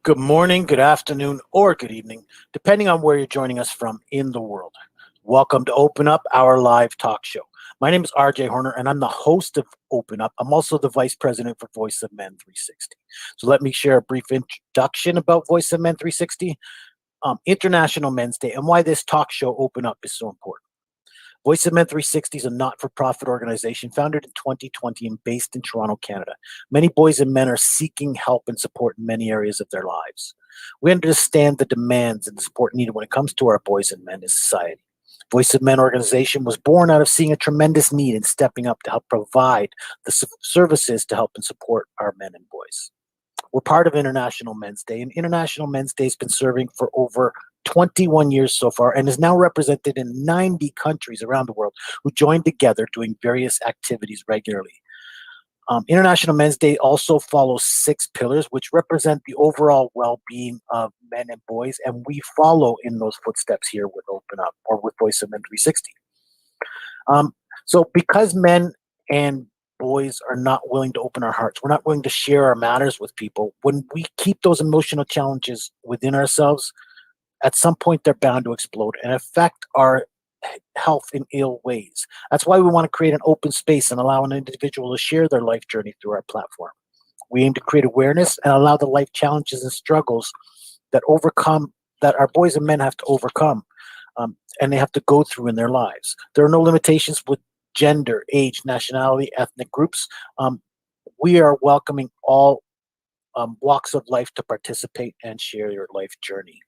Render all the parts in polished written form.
Good morning, good afternoon, or good evening, depending on where you're joining us from in the world. Welcome to Open Up, our live talk show. My name is RJ Horner, and I'm the host of Open Up. I'm also the vice president for Voice of Men 360. So let me share a brief introduction about Voice of Men 360, International Men's Day, and why this talk show Open Up is so important. Voice of Men 360 is a not-for-profit organization founded in 2020 and based in Toronto, Canada. Many boys and men are seeking help and support in many areas of their lives. We understand the demands and the support needed when it comes to our boys and men in society. Voice of Men organization was born out of seeing a tremendous need and stepping up to help provide the services to help and support our men and boys. We're part of International Men's Day, and International Men's Day has been serving for over 21 years so far and is now represented in 90 countries around the world who join together doing various activities regularly. International Men's Day also follows 6 pillars, which represent the overall well-being of men and boys, and we follow in those footsteps here with Open Up or with Voice of Men 360. So because men and boys are not willing to open our hearts, we're not willing to share our matters with people, when we keep those emotional challenges within ourselves, at some point they're bound to explode and affect our health in ill ways. That's why we want to create an open space and allow an individual to share their life journey through our platform. We aim to create awareness and allow the life challenges and struggles that our boys and men have to overcome, and they have to go through in their lives. There are no limitations with gender, age, nationality, ethnic groups. We are welcoming all walks of life to participate and share your life journey.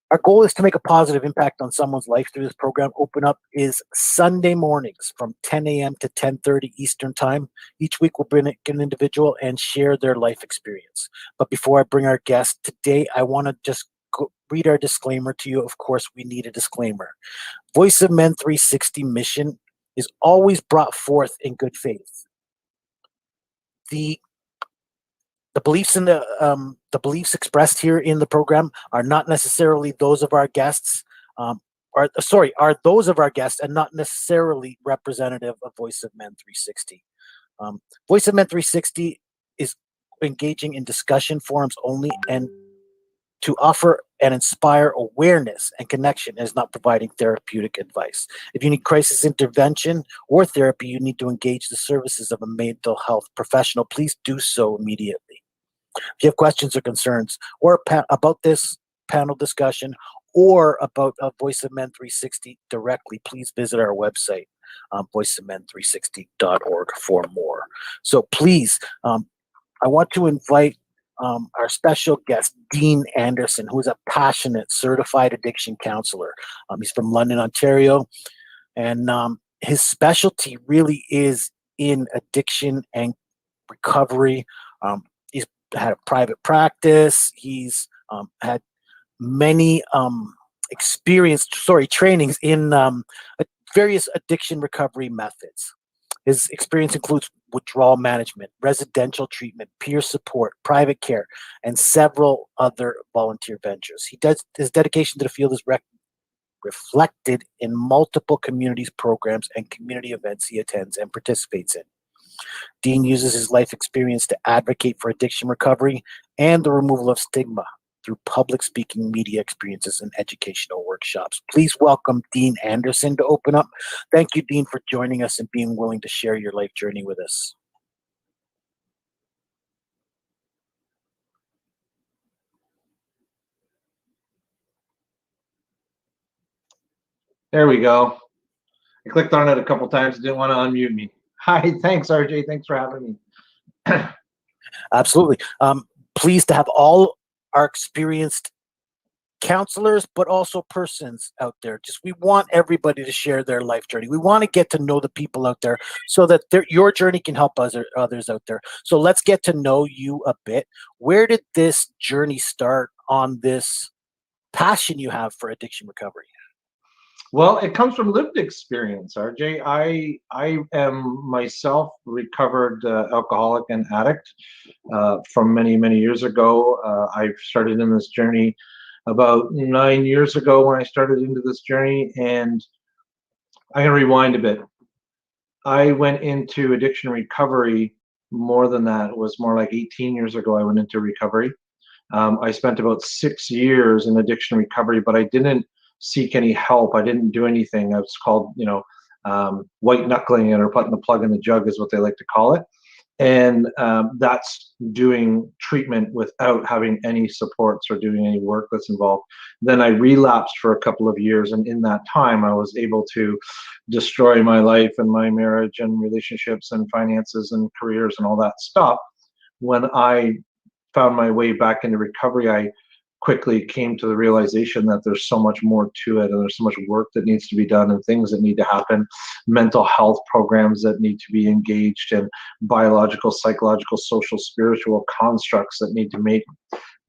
Our goal is to make a positive impact on someone's life through this program. Open Up is Sunday mornings from 10 a.m. to 10:30 Eastern Time. Each week we'll bring an individual and share their life experience. But before I bring our guest today, I want to just read our disclaimer to you. Of course, we need a disclaimer. Voice of Men 360 mission is always brought forth in good faith. The beliefs in the beliefs expressed here in the program are not necessarily those of our guests, are those of our guests and not necessarily representative of Voice of Men 360. Voice of Men 360 is engaging in discussion forums only, and to offer and inspire awareness and connection is not providing therapeutic advice. If you need crisis intervention or therapy, you need to engage the services of a mental health professional. Please do so immediately. If you have questions or concerns or about this panel discussion or about Voice of Men 360 directly, please visit our website, voiceofmen360.org for more. So please, I want to invite our special guest, Dean Anderson, who is a passionate certified addiction counselor. He's from London, Ontario, and his specialty really is in addiction and recovery. He's had a private practice. He's had many trainings in various addiction recovery methods. His experience includes withdrawal management, residential treatment, peer support, private care, and several other volunteer ventures. His dedication to the field is reflected in multiple communities programs and community events he attends and participates in. Dean uses his life experience to advocate for addiction recovery and the removal of stigma through public speaking, media experiences, and educational workshops. Please welcome Dean Anderson to Open Up. Thank you, Dean, for joining us and being willing to share your life journey with us. There we go. I clicked on it a couple times. Didn't want to unmute me. Hi, thanks, RJ. Thanks for having me. Absolutely. Pleased to have all our experienced counselors, but also persons out there. We want everybody to share their life journey. We want to get to know the people out there so that your journey can help others out there. So let's get to know you a bit. Where did this journey start on this passion you have for addiction recovery? Well, it comes from lived experience, RJ. I am myself recovered alcoholic and addict from many years ago. I started in this journey about 9 years ago when I started into this journey, and I'm gonna rewind a bit. I went into addiction recovery more than that. It was more like 18 years ago I went into recovery. I spent about 6 years in addiction recovery, but I didn't seek any help. I didn't do anything. I was called, white knuckling it, or putting the plug in the jug is what they like to call it. And that's doing treatment without having any supports or doing any work that's involved. Then I relapsed for a couple of years, and in that time I was able to destroy my life and my marriage and relationships and finances and careers and all that stuff. When I found my way back into recovery, I quickly came to the realization that there's so much more to it, and there's so much work that needs to be done, and things that need to happen, mental health programs that need to be engaged, and biological, psychological, social, spiritual constructs that need to make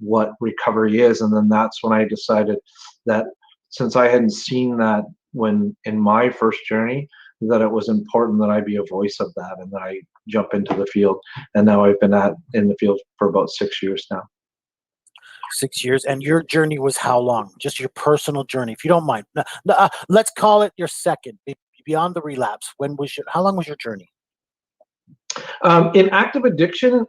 what recovery is. And then that's when I decided that, since I hadn't seen that when in my first journey, that it was important that I be a voice of that, and that I jump into the field. And now I've been in the field for about 6 years now. 6 years. And your journey was how long? Just your personal journey, if you don't mind. Let's call it your second, beyond the relapse. How long was your journey? In active addiction,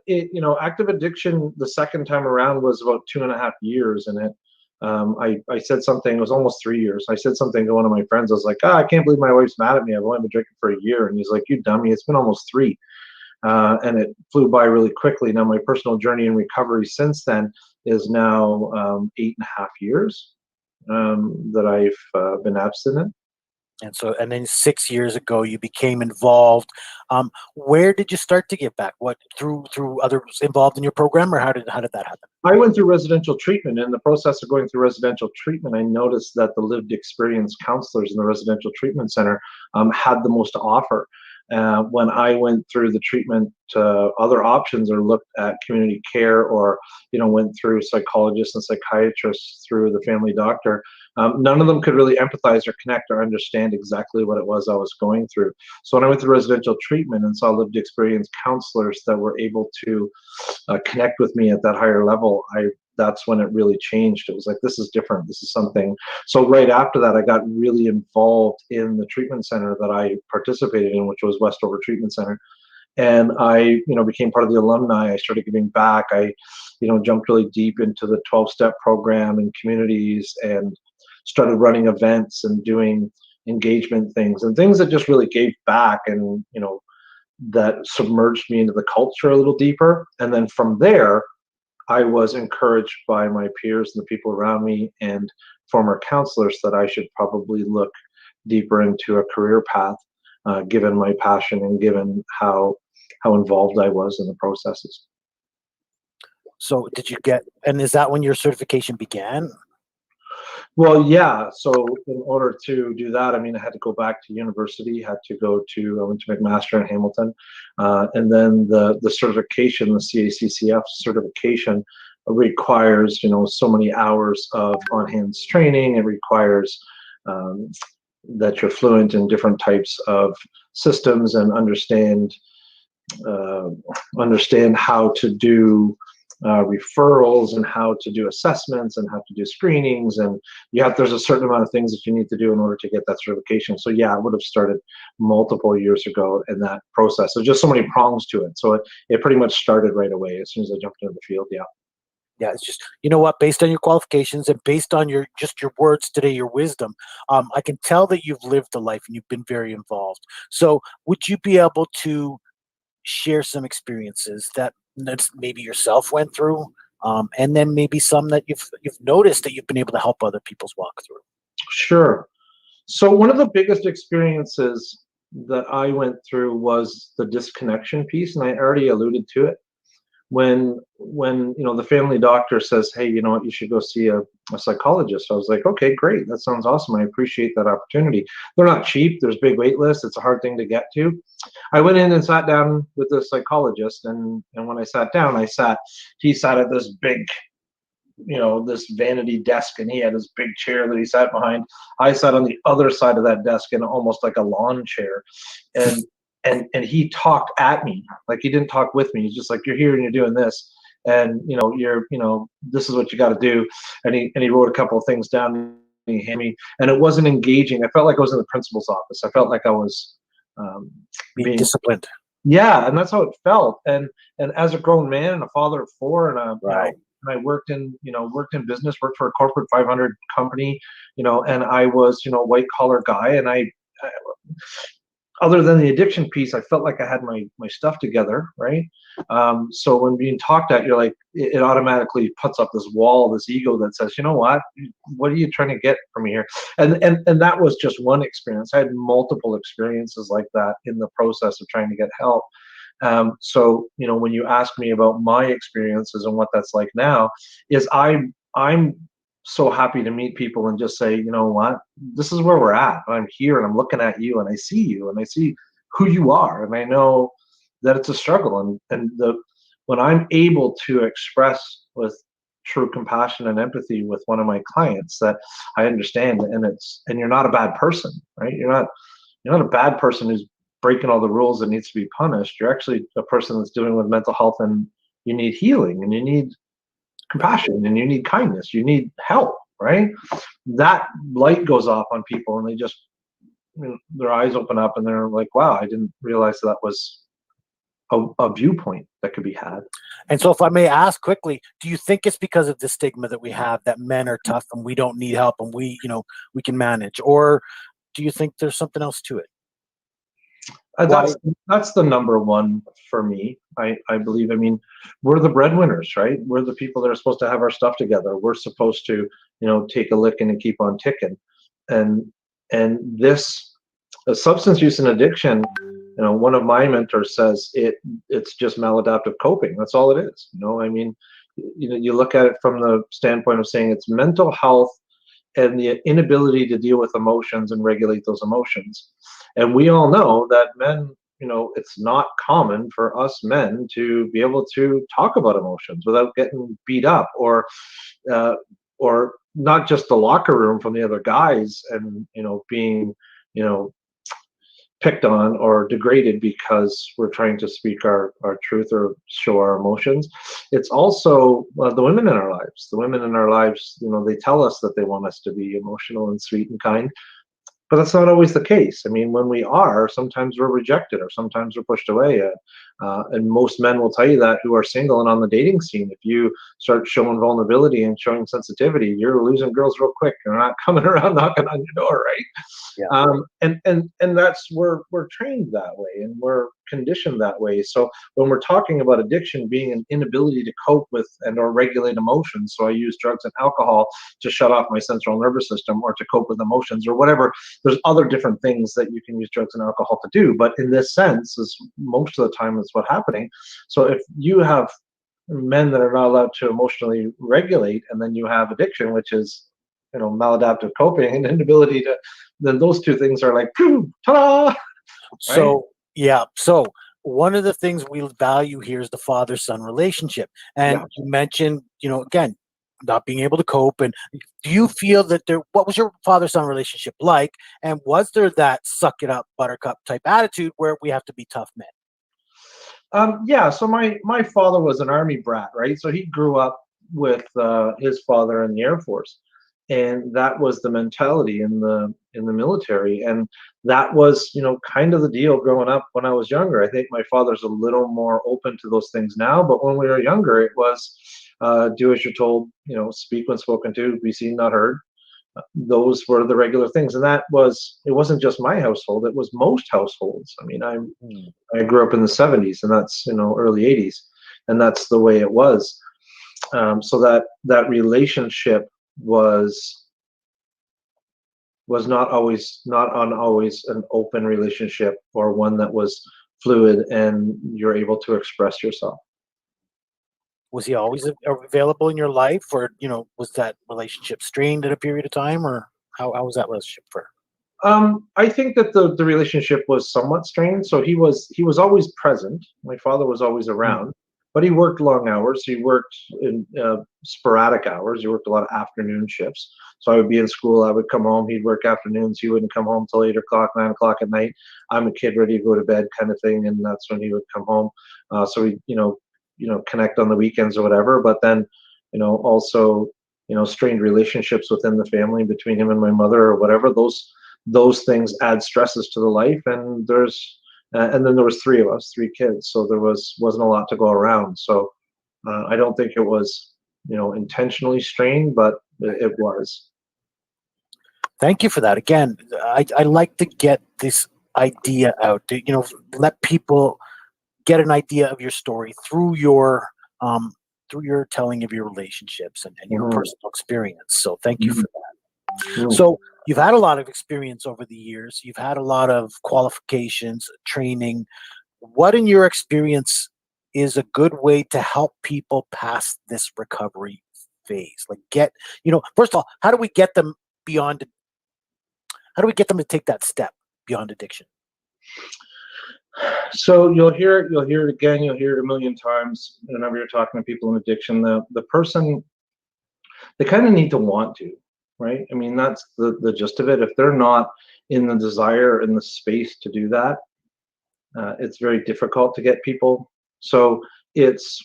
active addiction the second time around was about 2.5 years. And I said something, it was almost 3 years. I said something to one of my friends. I was like, I can't believe my wife's mad at me. I've only been drinking for a year. And he's like, you dummy, it's been almost 3. And it flew by really quickly. Now, my personal journey in recovery since then is now 8.5 years that I've been abstinent. And then 6 years ago, you became involved. Where did you start to get back? What, through others involved in your program, or how did that happen? I went through residential treatment. In the process of going through residential treatment, I noticed that the lived experience counselors in the residential treatment center had the most to offer. When I went through the treatment, other options, or looked at community care, or went through psychologists and psychiatrists through the family doctor, none of them could really empathize or connect or understand exactly what it was I was going through. So when I went through residential treatment and saw lived experience counselors that were able to connect with me at that higher level, that's when it really changed. It was like, this is different. This is something. So right after that, I got really involved in the treatment center that I participated in, which was Westover Treatment Center. And I, became part of the alumni. I started giving back. I, jumped really deep into the 12-step program and communities, and started running events and doing engagement things, and things that just really gave back, and, that submerged me into the culture a little deeper. And then from there, I was encouraged by my peers and the people around me and former counselors that I should probably look deeper into a career path, given my passion and given how involved I was in the processes. So and is that when your certification began? Well, yeah. So in order to do that, I had to go back to university, I went to McMaster in Hamilton. And then the certification, the CACCF certification, requires, so many hours of on-hands training. It requires that you're fluent in different types of systems, and understand how to do referrals, and how to do assessments, and how to do screenings. And there's a certain amount of things that you need to do in order to get that certification. So yeah, I would have started multiple years ago in that process. There's just so many prongs to it. So it pretty much started right away as soon as I jumped into the field. Yeah. Yeah, it's just, you know what, based on your qualifications and based on your words today, your wisdom, I can tell that you've lived a life and you've been very involved. So would you be able to share some experiences that maybe yourself went through, and then maybe some that you've noticed that you've been able to help other people's walk through? Sure. So one of the biggest experiences that I went through was the disconnection piece, and I already alluded to it. When the family doctor says, hey, you know what, you should go see a psychologist. I was like, okay, great, that sounds awesome. I appreciate that opportunity. They're not cheap. There's big wait lists. It's a hard thing to get to. I went in and sat down with the psychologist, and when I sat down, he sat at this big, this vanity desk, and he had this big chair that he sat behind. I sat on the other side of that desk in almost like a lawn chair. And he talked at me, like he didn't talk with me. He's just like, you're here and you're doing this, and this is what you got to do. And he wrote a couple of things down, and he handed me, and it wasn't engaging. I felt like I was in the principal's office. I felt like I was being disciplined. Yeah, and that's how it felt. And as a grown man and a father of four, and Right. and I worked in business, worked for a corporate 500 company, and I was, white collar guy, and I other than the addiction piece, I felt like I had my stuff together, right? So when being talked at, you're like, it automatically puts up this wall, this ego that says, you know what are you trying to get from me here? And that was just one experience. I had multiple experiences like that in the process of trying to get help. So when you ask me about my experiences and what that's like now, is I'm so happy to meet people and just say, you know what, this is where we're at. I'm here and I'm looking at you and I see you and I see who you are, and I know that it's a struggle. And the when I'm able to express with true compassion and empathy with one of my clients that I understand, and you're not a bad person, right? You're not a bad person who's breaking all the rules that needs to be punished. You're actually a person that's dealing with mental health, and you need healing, and you need compassion, and you need kindness, you need help, right? That light goes off on people, and they just, their eyes open up and they're like, wow, I didn't realize that was a viewpoint that could be had. And so, if I may ask quickly, do you think it's because of the stigma that we have that men are tough and we don't need help and we can manage, or do you think there's something else to it? Why? That's the number one for me. I believe. I mean, we're the breadwinners, right? We're the people that are supposed to have our stuff together. We're supposed to, take a licking and keep on ticking. And this substance use and addiction, one of my mentors says it's just maladaptive coping. That's all it is. I mean, you look at it from the standpoint of saying it's mental health and the inability to deal with emotions and regulate those emotions. And we all know that men, it's not common for us men to be able to talk about emotions without getting beat up, uh, or not just the locker room from the other guys, and being you know picked on or degraded because we're trying to speak our truth or show our emotions. It's also the women in our lives. The women in our lives, they tell us that they want us to be emotional and sweet and kind, but that's not always the case. I mean, when we are, sometimes we're rejected or sometimes we're pushed away. And most men will tell you that, who are single and on the dating scene. If you start showing vulnerability and showing sensitivity, you're losing girls real quick. They're not coming around knocking on your door, right? Yeah. And that's, we're trained that way and we're conditioned that way. So when we're talking about addiction being an inability to cope with and or regulate emotions, so I use drugs and alcohol to shut off my central nervous system or to cope with emotions or whatever. There's other different things that you can use drugs and alcohol to do, but in this sense, is most of the time is what's happening. So if you have men that are not allowed to emotionally regulate, and then you have addiction, which is maladaptive coping and inability to, then those two things are like, ta-da, right? So, yeah. So, one of the things we value here is the father son relationship. And Yeah. you mentioned, again, not being able to cope. And do you feel that what was your father son relationship like? And was there that suck it up, buttercup type attitude where we have to be tough men? Yeah, so my father was an army brat, right? So he grew up with his father in the Air Force, and that was the mentality in the military, and that was kind of the deal growing up when I was younger. I think my father's a little more open to those things now, but when we were younger, it was do as you're told, speak when spoken to, be seen, not heard. Those were the regular things, and it wasn't just my household, it was most households. I mean, Hmm. I grew up in the 70s, and that's early 80s, and that's the way it was. So that relationship was not always an open relationship, or one that was fluid and you're able to express yourself. Was he always available in your life, or was that relationship strained at a period of time, or how was that relationship for? I think that the relationship was somewhat strained. So he was always present. My father was always Hmm. around, but he worked long hours. He worked in sporadic hours. He worked a lot of afternoon shifts. So I would be in school. I would come home. He'd work afternoons. He wouldn't come home till 8 o'clock, 9 o'clock at night. I'm a kid ready to go to bed, kind of thing, and that's when he would come home. So we, connect on the weekends or whatever. But then, also, strained relationships within the family between him and my mother or whatever. Those things add stresses to the life, and there's and then there was three of us, three kids, so there wasn't a lot to go around. So I don't think it was, intentionally strained, but it was. Thank you for that. Again, I like to get this idea out, to, let people get an idea of your story through your telling of your relationships and your personal experience. So thank you for that. Mhm. So you've had a lot of experience over the years. You've had a lot of qualifications, training. What, in your experience, is a good way to help people pass this recovery phase? Like, first of all, how do we get them beyond? How do we get them to take that step beyond addiction? So you'll hear it again, you'll hear it a million times whenever you're talking to people in addiction. The person, they kind of need to want to, right? I mean, that's the gist of it. If they're not in the desire, in the space to do that, it's very difficult to get people. So there's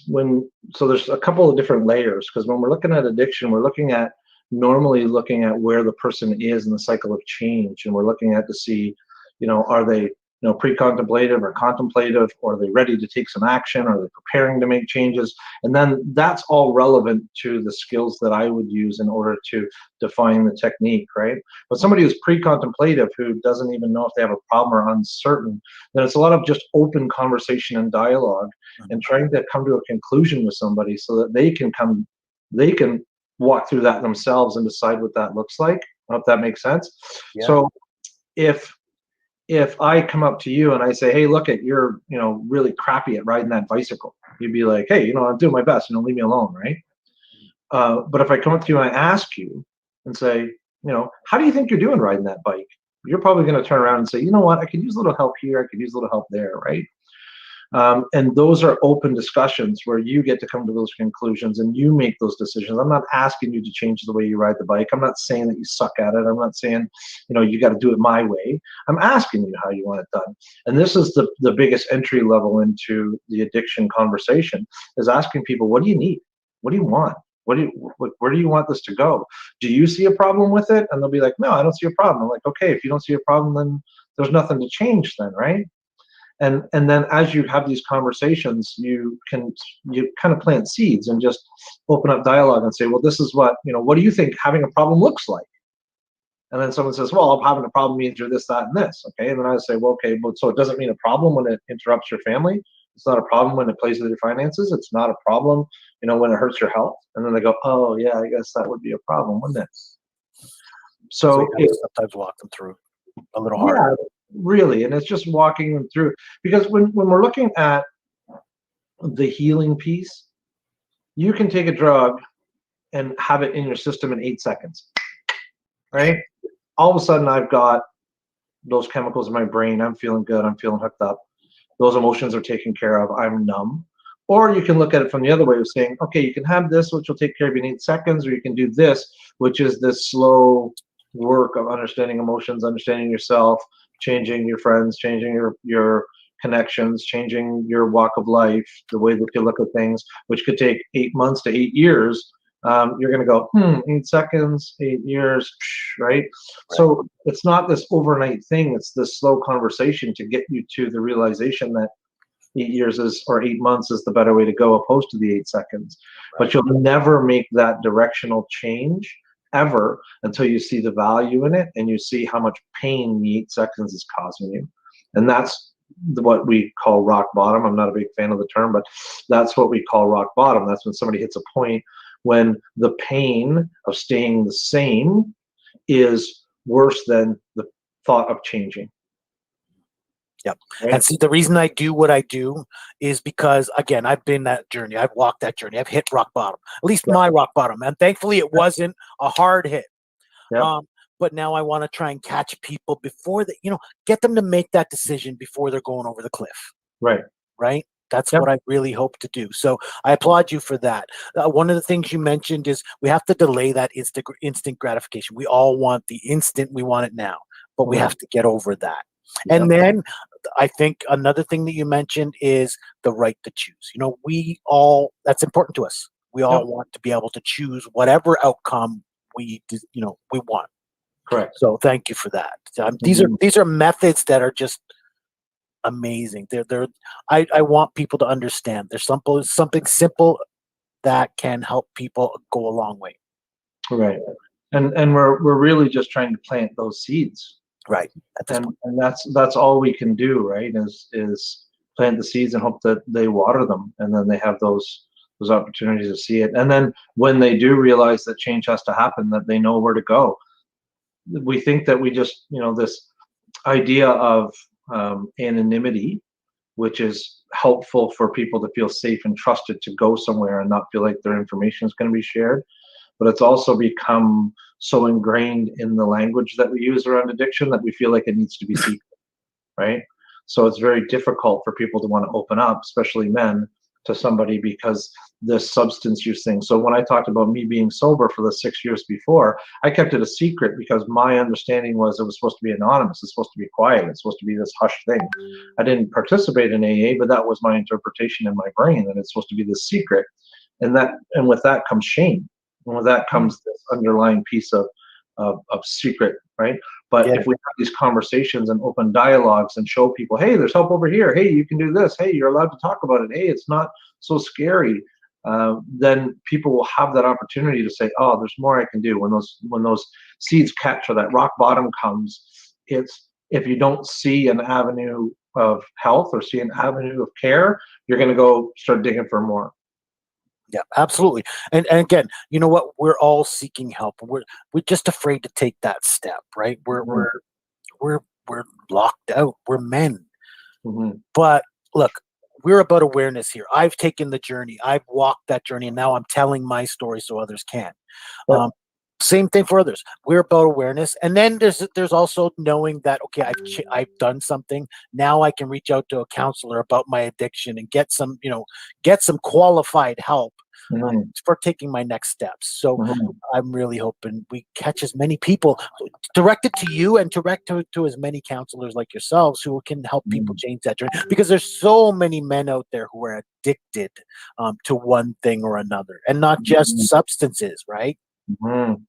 a couple of different layers, because when we're looking at addiction, we're normally looking at where the person is in the cycle of change, and we're looking at to see, are they pre-contemplative or contemplative, or are they ready to take some action, are they preparing to make changes? And then that's all relevant to the skills that I would use in order to define the technique, right? But somebody who's pre-contemplative, who doesn't even know if they have a problem or uncertain, then it's a lot of just open conversation and dialogue, and trying to come to a conclusion with somebody so that they can walk through that themselves and decide what that looks like. I hope that makes sense. Yeah. So if I come up to you and I say, hey, look, you're really crappy at riding that bicycle, you'd be like, hey, I'm doing my best, leave me alone, right? But if I come up to you and I ask you and say, how do you think you're doing riding that bike? You're probably going to turn around and say, you know what, I could use a little help here, I could use a little help there, right? And those are open discussions where you get to come to those conclusions and you make those decisions. I'm not asking you to change the way you ride the bike. I'm not saying that you suck at it. I'm not saying, you got to do it my way. I'm asking you how you want it done. And this is the biggest entry level into the addiction conversation, is asking people, what do you need? What do you want? Where do you want this to go? Do you see a problem with it? And they'll be like, no, I don't see a problem. I'm like, okay, if you don't see a problem, then there's nothing to change then, right? And then as you have these conversations, you kind of plant seeds and just open up dialogue and say, well, this is what do you think having a problem looks like? And then someone says, well, having a problem means you're this, that, and this. Okay. And then I say, well, okay, but so it doesn't mean a problem when it interrupts your family. It's not a problem when it plays with your finances. It's not a problem, when it hurts your health. And then they go, oh yeah, I guess that would be a problem, wouldn't it? So you have to sometimes walk them through a little hard. Yeah, really. And it's just walking them through, because when we're looking at the healing piece, you can take a drug and have it in your system in 8 seconds, right? All of a sudden I've got those chemicals in my brain. I'm feeling good. I'm feeling hooked up. Those emotions are taken care of. I'm numb. Or you can look at it from the other way of saying, okay, you can have this, which will take care of you in 8 seconds, or you can do this, which is this slow work of understanding emotions, understanding yourself, changing your friends, changing your connections, changing your walk of life, the way that you look at things, which could take 8 months to 8 years. You're going to go, 8 seconds, 8 years, right? So it's not this overnight thing. It's this slow conversation to get you to the realization that 8 years or 8 months is the better way to go, opposed to the 8 seconds. But you'll never make that directional change ever until you see the value in it and you see how much pain the 8 seconds is causing you. And that's what we call rock bottom. I'm not a big fan of the term, but that's what we call rock bottom. That's when somebody hits a point when the pain of staying the same is worse than the thought of changing. Yep. Right? And see, the reason I do what I do is because, again, I've been that journey. I've walked that journey. I've hit rock bottom, at least my rock bottom. And thankfully, it wasn't a hard hit. But now I want to try and catch people before they, get them to make that decision before they're going over the cliff. Right. That's what I really hope to do. So I applaud you for that. One of the things you mentioned is we have to delay that instant gratification. We all want the instant. We want it now, but we have to get over that. And then I think another thing that you mentioned is the right to choose. That's important to us. We all want to be able to choose whatever outcome we want. Correct. So thank you for that. These are methods that are just amazing. I want people to understand. There's something simple that can help people go a long way. Right. And we're really just trying to plant those seeds. Right. At this And point. and that's all we can do, right? Is plant the seeds and hope that they water them, and then they have those opportunities to see it. And then when they do realize that change has to happen, that they know where to go. We think that we just, this idea of anonymity, which is helpful for people to feel safe and trusted to go somewhere and not feel like their information is going to be shared. But it's also become so ingrained in the language that we use around addiction that we feel like it needs to be secret, right? So it's very difficult for people to want to open up, especially men, to somebody because this substance use thing. So when I talked about me being sober for the 6 years before, I kept it a secret because my understanding was it was supposed to be anonymous. It's supposed to be quiet. It's supposed to be this hush thing. I didn't participate in AA, but that was my interpretation in my brain, that it's supposed to be this secret. And with that comes shame. And with that comes this underlying piece of secret, right? But Yeah. if we have these conversations and open dialogues and show people, hey, there's help over here. Hey, you can do this. Hey, you're allowed to talk about it. Hey, it's not so scary. Then people will have that opportunity to say, oh, there's more I can do. When those seeds catch or that rock bottom comes, it's, if you don't see an avenue of health or see an avenue of care, you're going to go start digging for more. Yeah, absolutely. And again, you know what? We're all seeking help. We're just afraid to take that step, right? Mhm. We're locked out. We're men. Mhm. But look, we're about awareness here. I've taken the journey. I've walked that journey, and now I'm telling my story so others can. Yep. Um, Same thing for others. We're about awareness, and then there's also knowing that, okay, I've done something. Now I can reach out to a counselor about my addiction and get some qualified help Mhm. for taking my next steps. So Mhm. I'm really hoping we catch as many people, direct it to you and direct to as many counselors like yourselves who can help people Mhm. change that journey. Because there's so many men out there who are addicted to one thing or another, and not just Mhm. substances, right? Mhm.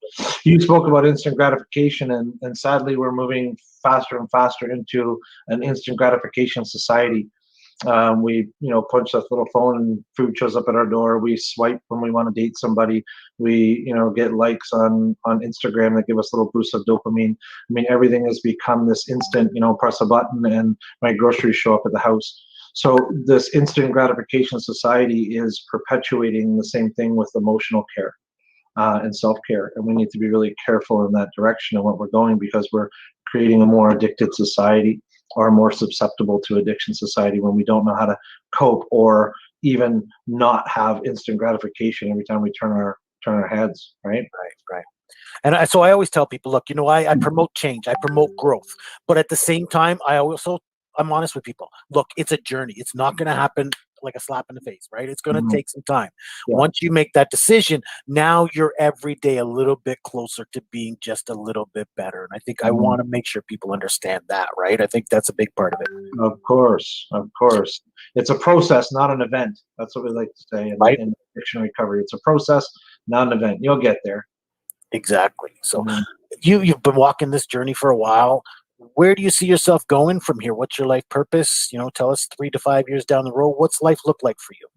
You spoke about instant gratification, and sadly, we're moving faster and faster into an instant gratification society. We, punch that little phone and food shows up at our door. We swipe when we want to date somebody. We, get likes on Instagram that give us little boosts of dopamine. I mean, everything has become this instant, press a button and my groceries show up at the house. So this instant gratification society is perpetuating the same thing with emotional care and self-care, and we need to be really careful in that direction of what we're going, because we're creating a more addicted society, or a more susceptible to addiction society, when we don't know how to cope or even not have instant gratification every time we turn our heads, right? Right. And so I always tell people, look, I promote change, I promote growth, but at the same time, I'm honest with people. Look, it's a journey. It's not going to happen like a slap in the face, right? It's going to Mhm. take some time. Yeah. Once you make that decision, now you're every day a little bit closer to being just a little bit better. And I think I Mhm. want to make sure people understand that, right? I think that's a big part of it, Of course, of course. It's a process, not an event. That's what we like to say right? in addiction recovery. It's a process, not an event. You'll get there. Exactly. So Mhm. you've been walking this journey for a while. Where do you see yourself going from here? What's your life purpose? Tell us 3 to 5 years down the road. What's life look like for you?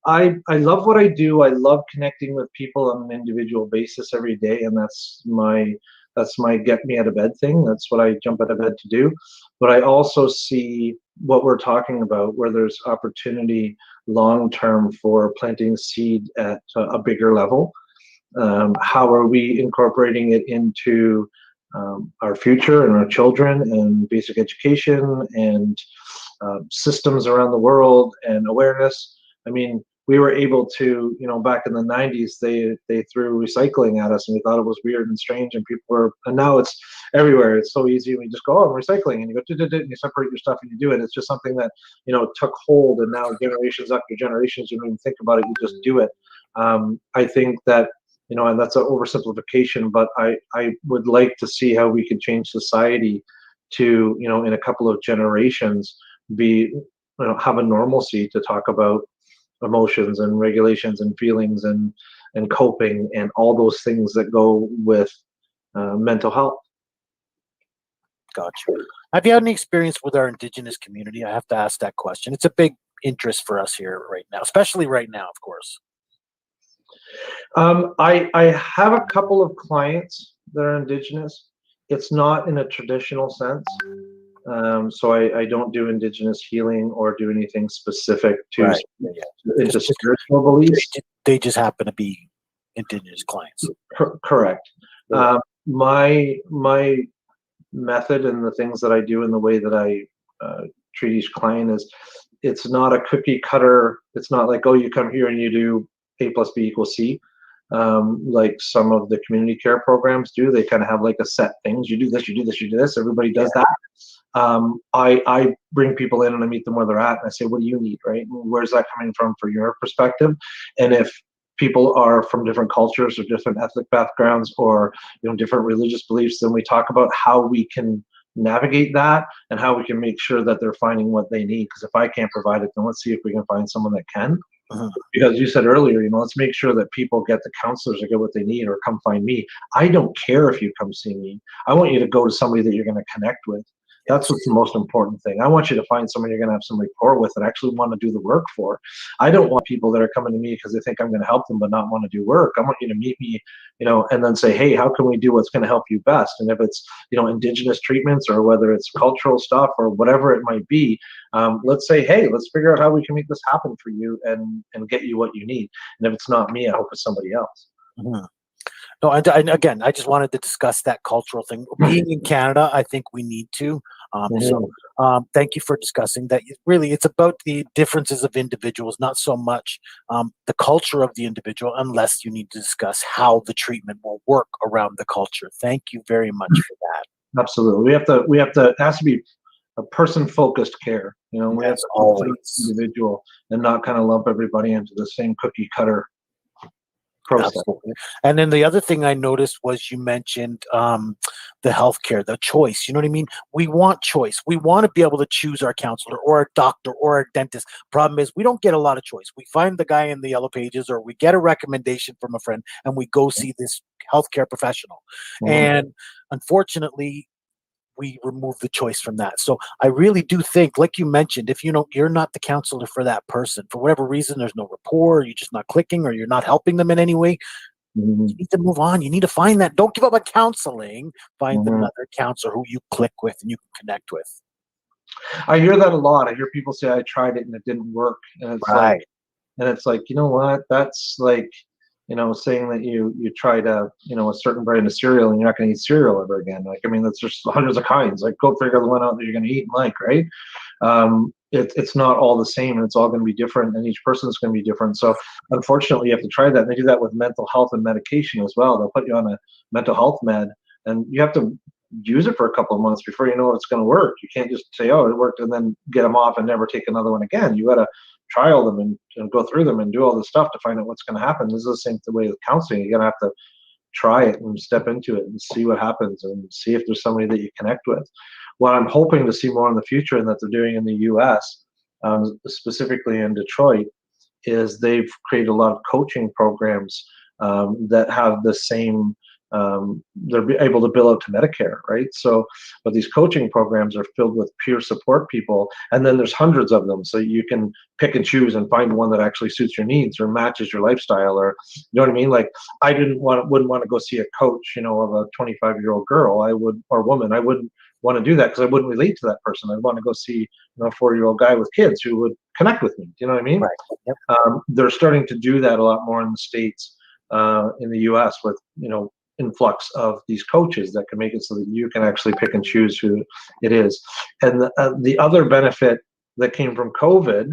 I love what I do. I love connecting with people on an individual basis every day, and that's my get me out of bed thing. That's what I jump out of bed to do. But I also see what we're talking about, where there's opportunity long term for planting seed at a bigger level. How are we incorporating it into our future and our children and basic education and systems around the world and awareness? I mean, we were able to, back in the 90s, they threw recycling at us, and we thought it was weird and strange, and and now it's everywhere. It's so easy. We just go, oh, I'm recycling, and you go, and you separate your stuff and you do it. It's just something that, took hold, and now generations after generations, you don't even think about it, you just do it. I think that, and that's an oversimplification, but I would like to see how we can change society to, in a couple of generations, be, have a normalcy to talk about emotions and regulations and feelings and coping and all those things that go with mental health. Gotcha. Have you had any experience with our Indigenous community? I have to ask that question. It's a big interest for us here right now, especially right now, of course. I have a couple of clients that are Indigenous. It's not in a traditional sense. So I don't do Indigenous healing or do anything specific to Right. Yeah. into Just- spiritual beliefs. They just happen to be Indigenous clients. Correct. Yeah. My method and the things that I do and the way that I treat each client is, it's not a cookie cutter. It's not like, oh, you come here and you do A plus B equals C. Like some of the community care programs do. They kind of have like a set things. You do this, you do this, you do this. Everybody does that. I bring people in and I meet them where they're at and I say, what do you need, right? Where's that coming from your perspective? And if people are from different cultures or different ethnic backgrounds or different religious beliefs, then we talk about how we can navigate that and how we can make sure that they're finding what they need. Because if I can't provide it, then let's see if we can find someone that can. Because you said earlier, let's make sure that people get the counselors or get what they need or come find me. I don't care if you come see me. I want you to go to somebody that you're going to connect with. That's what's the most important thing. I want you to find someone you're going to have some rapport with and actually want to do the work for. I don't want people that are coming to me because they think I'm going to help them but not want to do work. I want you to meet me, and then say, hey, how can we do what's going to help you best? And if it's, Indigenous treatments or whether it's cultural stuff or whatever it might be, let's say, hey, let's figure out how we can make this happen for you and get you what you need. And if it's not me, I hope it's somebody else. Mm-hmm. No, and again, I just wanted to discuss that cultural thing. Being in Canada, I think we need to. Thank you for discussing that. Really, it's about the differences of individuals, not so much the culture of the individual, unless you need to discuss how the treatment will work around the culture. Thank you very much for that. Absolutely. We have to, it has to be a person-focused care. We have to always individual and not kind of lump everybody into the same cookie cutter process. Absolutely. And then the other thing I noticed was you mentioned the healthcare, the choice. You know what I mean? We want choice. We want to be able to choose our counselor or a doctor or a dentist. Problem is, we don't get a lot of choice. We find the guy in the yellow pages or we get a recommendation from a friend and we go see this healthcare professional. And unfortunately, we remove the choice from that. So I really do think, like you mentioned, if you're not the counselor for that person, for whatever reason, there's no rapport, you're just not clicking, or you're not helping them in any way, you need to move on. You need to find that. Don't give up on counseling. Find another counselor who you click with and you can connect with. I hear that a lot. I hear people say, I tried it and it didn't work. And it's like, you know what? That's like, saying that you tried a certain brand of cereal and you're not going to eat cereal ever again. Like, I mean, that's just hundreds of kinds. Like, go figure the one out that you're going to eat and like, right? It's not all the same and it's all going to be different and each person is going to be different. So unfortunately, you have to try that. And they do that with mental health and medication as well. They'll put you on a mental health med and you have to use it for a couple of months before you know it's going to work. You can't just say, oh, it worked and then get them off and never take another one again. You got to trial them and go through them and do all this stuff to find out what's going to happen. This is the same way with counseling. You're going to have to try it and step into it and see what happens and see if there's somebody that you connect with. What I'm hoping to see more in the future and that they're doing in the US, specifically in Detroit, is they've created a lot of coaching programs that have the same, they're able to bill out to Medicare, right? So, but these coaching programs are filled with peer support people, and then there's hundreds of them. So you can pick and choose and find one that actually suits your needs or matches your lifestyle, or you know what I mean? Like, I wouldn't want to go see a coach, of a 25-year-old girl, or woman. I wouldn't want to do that because I wouldn't relate to that person. I'd want to go see a 40-year-old guy with kids who would connect with me. Do you know what I mean? Right. Yep. They're starting to do that a lot more in the States, in the US with, influx of these coaches that can make it so that you can actually pick and choose who it is. And the other benefit that came from COVID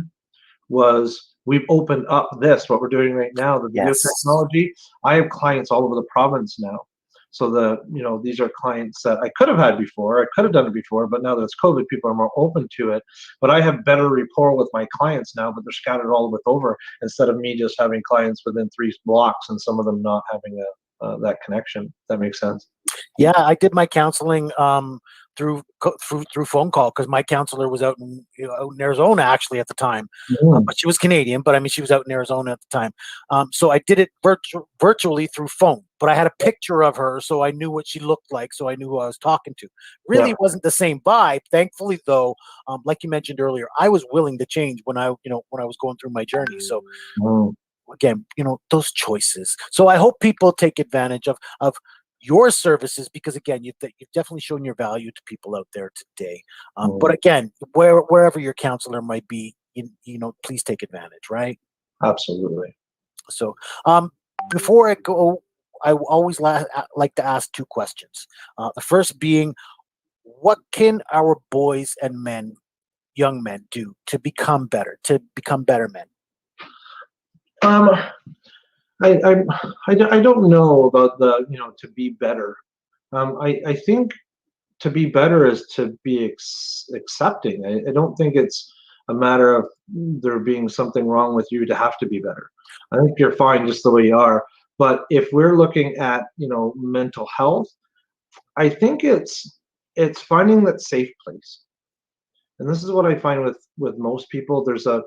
was we've opened up what we're doing right now, the video technology. I have clients all over the province now. So these are clients that I could have had before. I could have done it before, but now that it's COVID, people are more open to it. But I have better rapport with my clients now, but they're scattered all over instead of me just having clients within 3 blocks and some of them not having that connection. If that makes sense. Yeah, I did my counseling through phone call because my counselor was out in Arizona actually at the time, Mm. but she was Canadian. But I mean, she was out in Arizona at the time, so I did it virtually through phone. But I had a picture of her, so I knew what she looked like, so I knew who I was talking to. Really, Yeah. wasn't the same vibe. Thankfully, though, like you mentioned earlier, I was willing to change when I was going through my journey. So Mm. again, those choices. So I hope people take advantage of your services because again, you've definitely shown your value to people out there today. But Mm. again, wherever your counselor might be, please take advantage, right? Absolutely. So before I go, I always like to ask two questions. The first being, what can our boys and young men, do to become better men? Um, I don't know about the to be better. I think to be better is to be accepting. I don't think it's a matter of there being something wrong with you to have to be better. I think you're fine just the way you are. But if we're looking at mental health, I think it's finding that safe place. And this is what I find with most people. There's a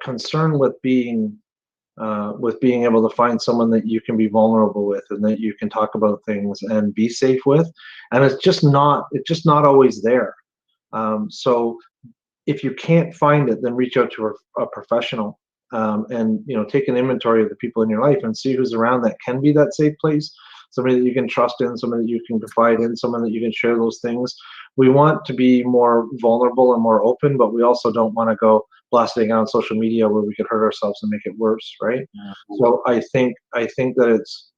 concern with being able to find someone that you can be vulnerable with and that you can talk about things and be safe with, and it's just not always there. So if you can't find it, then reach out to a professional, and take an inventory of the people in your life and see who's around that can be that safe place. Somebody that you can trust in, somebody that you can confide in, someone that you can share those things. We want to be more vulnerable and more open, but we also don't want to go blasting out on social media where we could hurt ourselves and make it worse, right? So I think that it's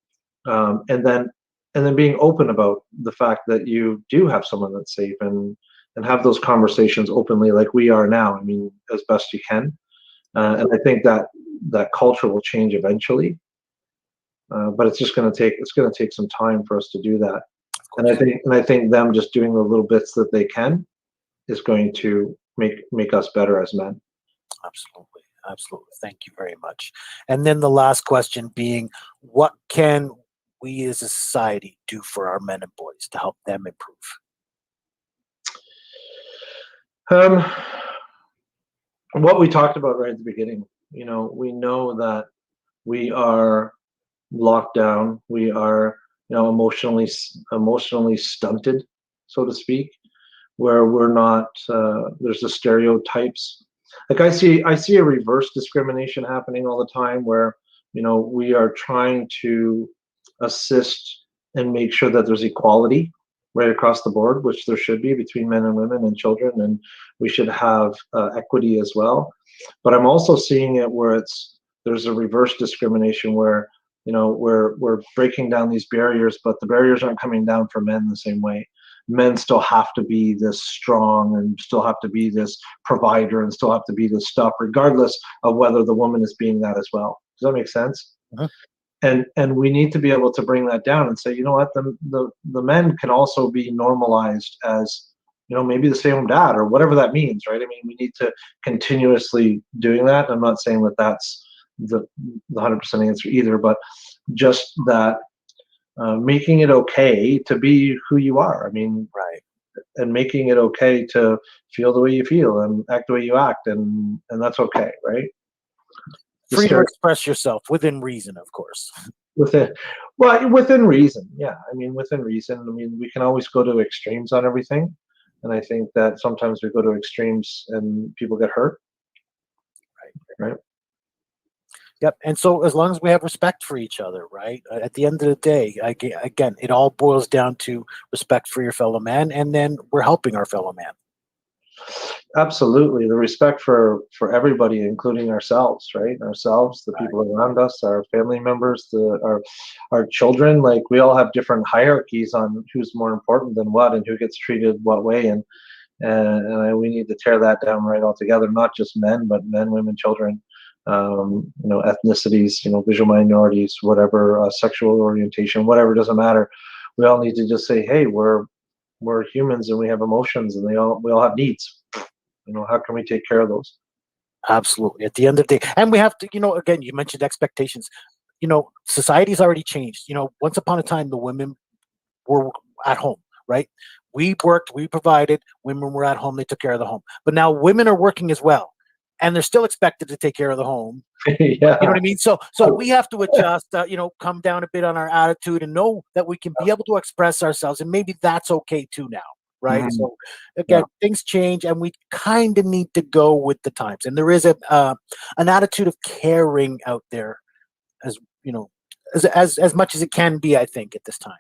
and then being open about the fact that you do have someone that's safe, and have those conversations openly like we are now. I mean, as best you can. And I think that culture will change eventually, but it's going to take some time for us to do that. And I think them just doing the little bits that they can is going to make us better as men. Absolutely. Absolutely. Thank you very much. And then the last question being, what can we as a society do for our men and boys to help them improve? Um, what we talked about right at the beginning, we know that we are locked down. We are, emotionally stunted, so to speak, where we're not. There's the stereotypes. Like I see a reverse discrimination happening all the time, where we are trying to assist and make sure that there's equality right across the board, which there should be between men and women and children, and we should have equity as well. But I'm also seeing it where there's a reverse discrimination where we're breaking down these barriers, but the barriers aren't coming down for men the same way. Men still have to be this strong and still have to be this provider and still have to be this stuff, regardless of whether the woman is being that as well. Does that make sense? Uh-huh. And we need to be able to bring that down and say, you know what, the men can also be normalized as maybe the same dad or whatever that means, right? I mean, we need to continuously doing that. I'm not saying that that's the 100% answer either, but just that making it okay to be who you are. I mean, Right. and making it okay to feel the way you feel and act the way you act, and that's okay, right? Free to express yourself within reason, of course. Within reason, yeah. I mean, within reason. I mean, we can always go to extremes on everything, and I think that sometimes we go to extremes and people get hurt. Right. Yep. And so as long as we have respect for each other, right? At the end of the day, again, it all boils down to respect for your fellow man, and then we're helping our fellow man. Absolutely, the respect for everybody, including ourselves, right? Ourselves, the people around us, our family members, our children. Like, we all have different hierarchies on who's more important than what and who gets treated what way, and we need to tear that down right altogether. Not just men, but men, women, children, ethnicities, visual minorities, whatever, sexual orientation, whatever, doesn't matter. We all need to just say, hey, we're humans and we have emotions, and we all have needs. How can we take care of those? Absolutely. At the end of the day, and we have to, again, you mentioned expectations. society's already changed. Once upon a time, the women were at home, right? We worked, we provided, women were at home, they took care of the home. But now women are working as well, and they're still expected to take care of the home. Yeah. You know what I mean? So we have to adjust, come down a bit on our attitude and know that we can be able to express ourselves, and maybe that's okay too now, right? Mhm. So again, things change, and we kind of need to go with the times. And there is an attitude of caring out there, as you know, as much as it can be, I think, at this time.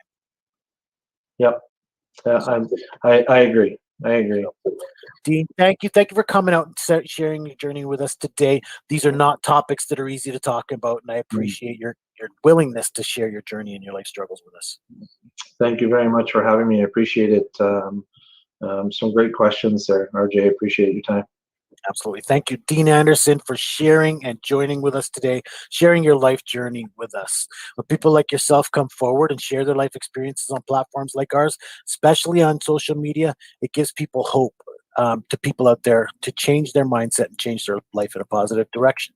Yep. I agree. I agree. Dean, thank you for coming out and sharing your journey with us today. These are not topics that are easy to talk about, and I appreciate your willingness to share your journey and your life struggles with us. Thank you very much for having me. I appreciate it. Some great questions there, RJ. I appreciate your time. Absolutely. Thank you, Dean Anderson, for sharing and joining with us today, sharing your life journey with us. When people like yourself come forward and share their life experiences on platforms like ours, especially on social media, it gives people hope, to people out there, to change their mindset and change their life in a positive direction.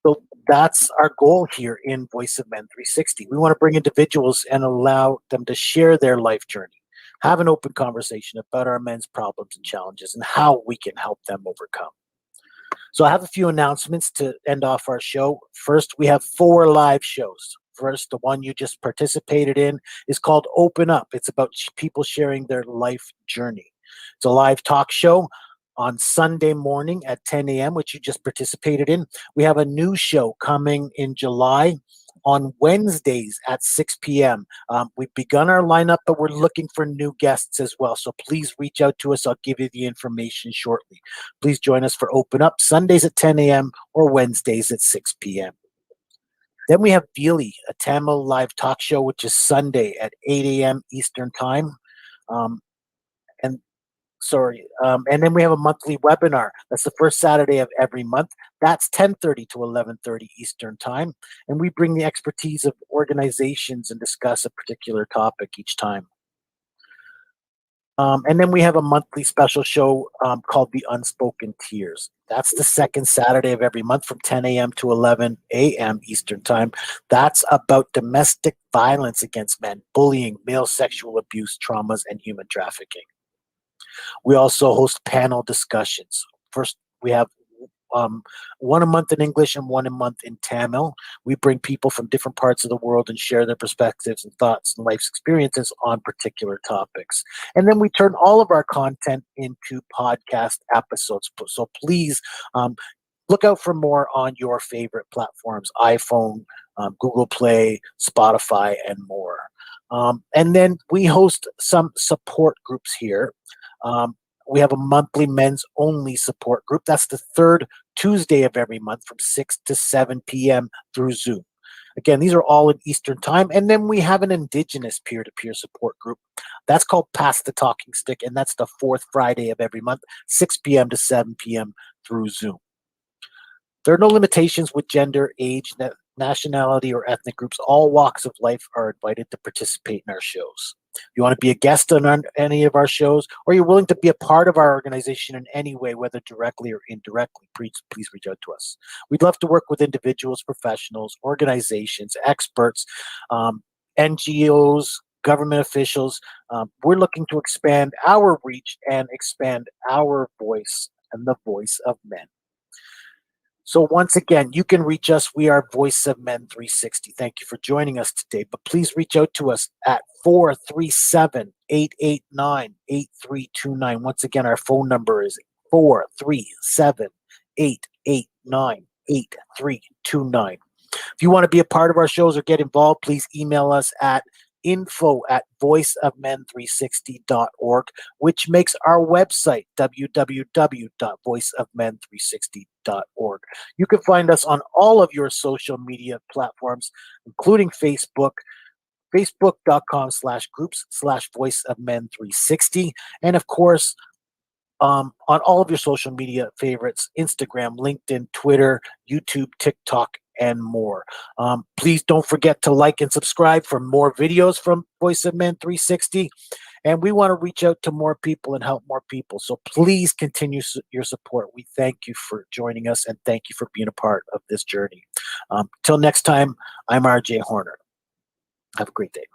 So that's our goal here in Voice of Men 360. We want to bring individuals and allow them to share their life journey, have an open conversation about our men's problems and challenges and how we can help them overcome. So I have a few announcements to end off our show. First, we have 4 live shows. First, the one you just participated in is called Open Up. It's about people sharing their life journey. It's a live talk show on Sunday morning at 10 a.m., which you just participated in. We have a new show coming in July on Wednesdays at 6 p.m. We've begun our lineup, but we're looking for new guests as well. So please reach out to us. I'll give you the information shortly. Please join us for Open Up Sundays at 10 a.m. or Wednesdays at 6 p.m. Then we have Veely, a Tamil live talk show, which is Sunday at 8 a.m. Eastern Time. And then we have a monthly webinar. That's the first Saturday of every month. That's 10:30 to 11:30 Eastern Time. And we bring the expertise of organizations and discuss a particular topic each time. And then we have a monthly special show called The Unspoken Tears. That's the second Saturday of every month from 10 a.m. to 11 a.m. Eastern Time. That's about domestic violence against men, bullying, male sexual abuse, traumas, and human trafficking. We also host panel discussions. First, we have one a month in English and one a month in Tamil. We bring people from different parts of the world and share their perspectives and thoughts and life's experiences on particular topics. And then we turn all of our content into podcast episodes. So please look out for more on your favorite platforms, iPhone, Google Play, Spotify, and more. And then we host some support groups here. We have a monthly men's only support group. That's the third Tuesday of every month from 6 to 7 p.m. through Zoom. Again, these are all in Eastern Time. And then we have an Indigenous peer-to-peer support group. That's called Pass the Talking Stick, and that's the fourth Friday of every month, 6 p.m. to 7 p.m. through Zoom. There are no limitations with gender, age, nationality, or ethnic groups. All walks of life are invited to participate in our shows. If you want to be a guest on any of our shows, or you're willing to be a part of our organization in any way, whether directly or indirectly, please reach out to us. We'd love to work with individuals, professionals, organizations, experts, NGOs, government officials. We're looking to expand our reach and expand our voice and the voice of men. So once again, you can reach us. We are Voice of Men 360. Thank you for joining us today. But please reach out to us at 437-889-8329. Once again, our phone number is 437-889-8329. If you want to be a part of our shows or get involved, please email us at info@voiceofmen360.org, which makes our website www.voiceofmen360.org. You can find us on all of your social media platforms, including Facebook, facebook.com/groups/voiceofmen360, and of course, on all of your social media favorites, Instagram, LinkedIn, Twitter, YouTube, TikTok, and more. Please don't forget to like and subscribe for more videos from Voice of Men 360. And we want to reach out to more people and help more people. So please continue your support. We thank you for joining us and thank you for being a part of this journey. Till next time, I'm RJ Horner. Have a great day.